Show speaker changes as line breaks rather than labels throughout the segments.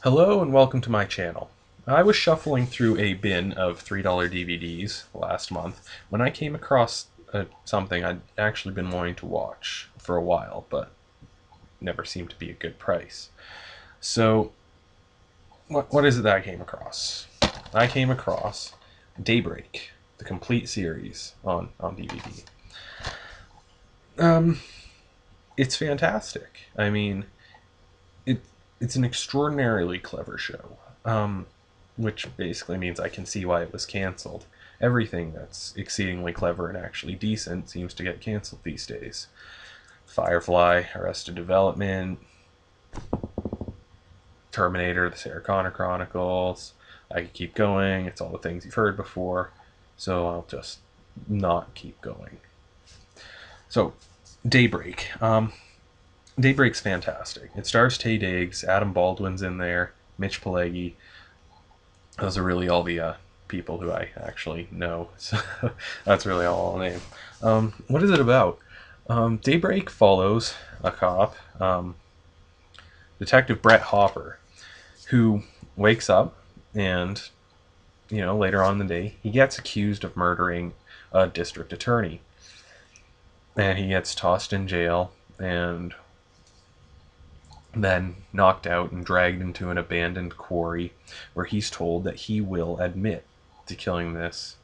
Hello and welcome to my channel. I was shuffling through a bin of $3 DVDs last month when I came across something I'd actually been wanting to watch for a while, but never seemed to be a good price. So, what is it that I came across? I came across Daybreak, the complete series on DVD. Um, it's fantastic. I mean, it it's an extraordinarily clever show. Which basically means I can see why it was canceled. Everything that's exceedingly clever and actually decent seems to get canceled these days. Firefly, Arrested Development, Terminator, the Sarah Connor Chronicles. I could keep going. It's all the things you've heard before, so I'll just not keep going. So, Daybreak. Daybreak's fantastic. It stars Taye Diggs, Adam Baldwin's in there, Mitch Pileggi. Those are really all the people who I actually know. So that's really all I'll name. What is it about? Daybreak follows a cop, Detective Brett Hopper, who wakes up and, later on in the day, he gets accused of murdering a district attorney. And he gets tossed in jail and then knocked out and dragged into an abandoned quarry where he's told that he will admit to killing this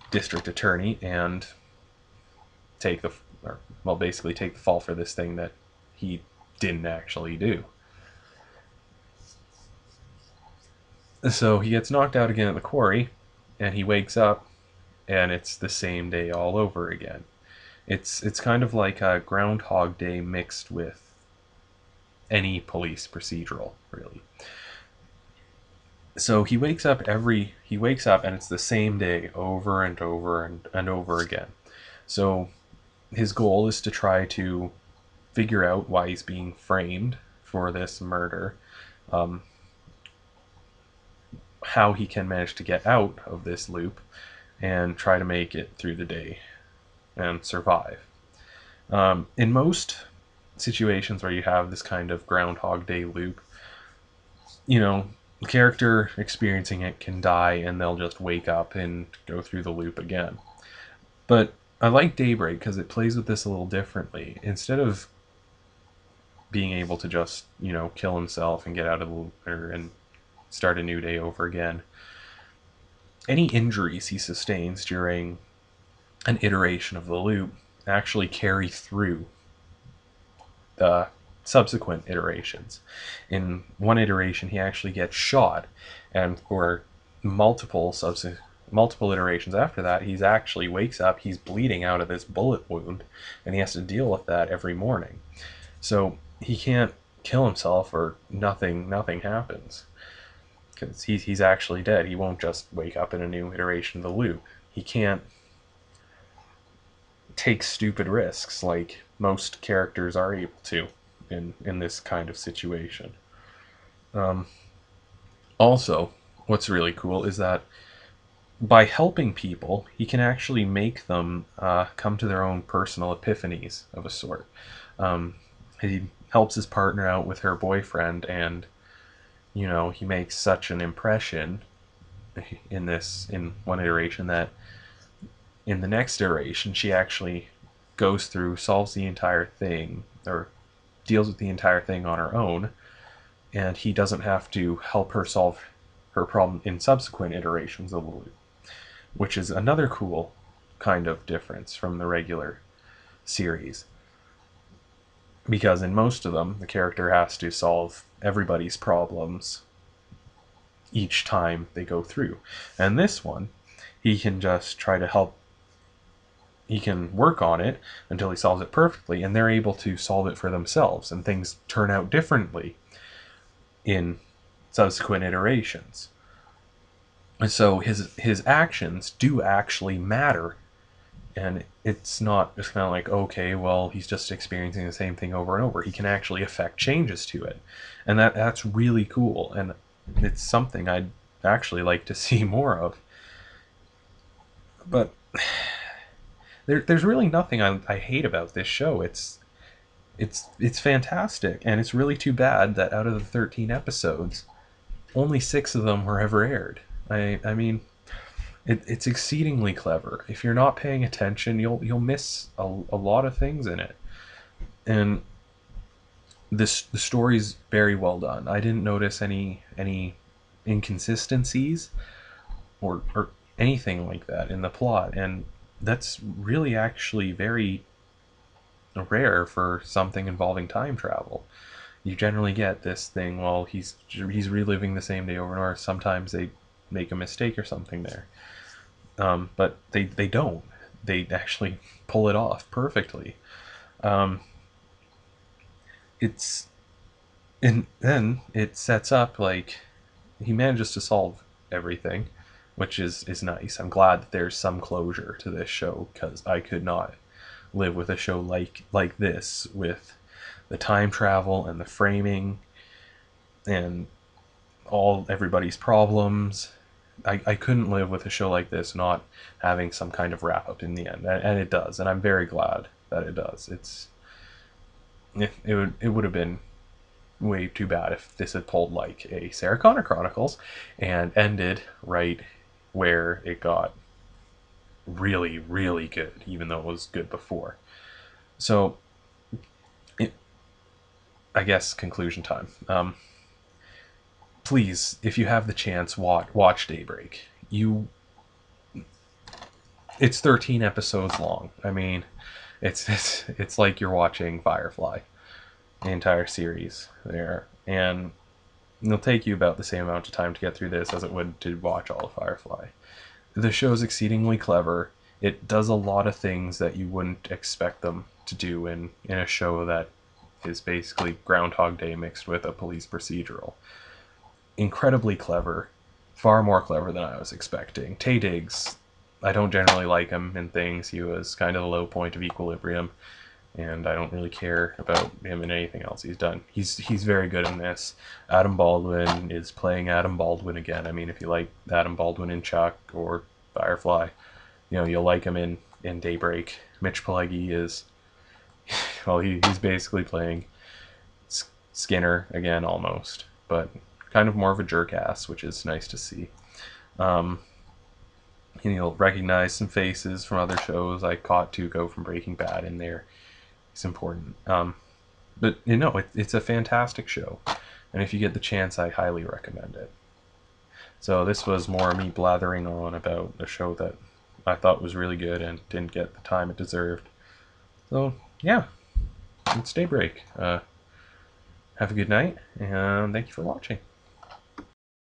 district attorney and take the basically take the fall for this thing that he didn't actually do. So he gets knocked out again at the quarry, and he wakes up, and it's the same day all over again. It's kind of like a Groundhog Day mixed with any police procedural, really. So he wakes up and it's the same day over and over and over again. So his goal is to try to figure out why he's being framed for this murder, how he can manage to get out of this loop, and try to make it through the day and survive. In most situations where you have this kind of Groundhog Day loop, the character experiencing it can die and they'll just wake up and go through the loop again. But I like Daybreak because it plays with this a little differently. Instead of being able to just, kill himself and get out of the loop and start a new day over again, any injuries he sustains during an iteration of the loop actually carry through the subsequent iterations. In one iteration, he actually gets shot, and for multiple iterations after that, he's actually wakes up, he's bleeding out of this bullet wound, and he has to deal with that every morning. So he can't kill himself, or nothing happens, because he's actually dead. He won't just wake up in a new iteration of the loop. He can't take stupid risks like most characters are able to in this kind of situation. Um, Also, what's really cool is that by helping people, he can actually make them come to their own personal epiphanies of a sort. He helps his partner out with her boyfriend, and he makes such an impression in one iteration that in the next iteration she actually goes through, solves the entire thing, or deals with the entire thing on her own, and he doesn't have to help her solve her problem in subsequent iterations of the loop, which is another cool kind of difference from the regular series. Because in most of them, the character has to solve everybody's problems each time they go through. And this one, he can just try to help. He can work on it until he solves it perfectly, and they're able to solve it for themselves, and things turn out differently in subsequent iterations. And so his actions do actually matter, and it's not just kind of like, okay, well, he's just experiencing the same thing over and over. He can actually affect changes to it, and that's really cool, and it's something I'd actually like to see more of. But there's really nothing I hate about this show. It's fantastic, and it's really too bad that out of the 13 episodes, only 6 of them were ever aired. I mean, it's exceedingly clever. If you're not paying attention, you'll miss a lot of things in it. And the story's very well done. I didn't notice any inconsistencies or anything like that in the plot, and that's really actually very rare for something involving time travel. You generally get this thing, well, he's reliving the same day over and over. Sometimes they make a mistake or something there, but they don't. They actually pull it off perfectly. Um, it's and then it sets up like he manages to solve everything, which is nice. I'm glad that there's some closure to this show, because I could not live with a show like this, with the time travel and the framing and all everybody's problems. I couldn't live with a show like this not having some kind of wrap up in the end, and it does, and I'm very glad that it does. It would have been way too bad if this had pulled like a Sarah Connor Chronicles and ended right where it got really, really good, even though it was good before. So, it, I guess conclusion time. Please, if you have the chance, watch Daybreak. It's 13 episodes long. I mean, it's like you're watching Firefly, the entire series there, and it'll take you about the same amount of time to get through this as it would to watch all of Firefly. The show's exceedingly clever. It does a lot of things that you wouldn't expect them to do in a show that is basically Groundhog Day mixed with a police procedural. Incredibly clever, far more clever than I was expecting. Taye Diggs, I don't generally like him in things. He was kind of the low point of Equilibrium, and I don't really care about him in anything else he's done. He's very good in this. Adam Baldwin is playing Adam Baldwin again. I mean, if you like Adam Baldwin in Chuck or Firefly, you'll like him in Daybreak. Mitch Pileggi is, well, he's basically playing Skinner again almost, but kind of more of a jerk ass, which is nice to see. Um, and you'll recognize some faces from other shows. I caught Tuco from Breaking Bad in there. It's important. But it's a fantastic show, and if you get the chance, I highly recommend it. So this was more me blathering on about a show that I thought was really good and didn't get the time it deserved. So yeah, it's Daybreak. Have a good night, and thank you for watching.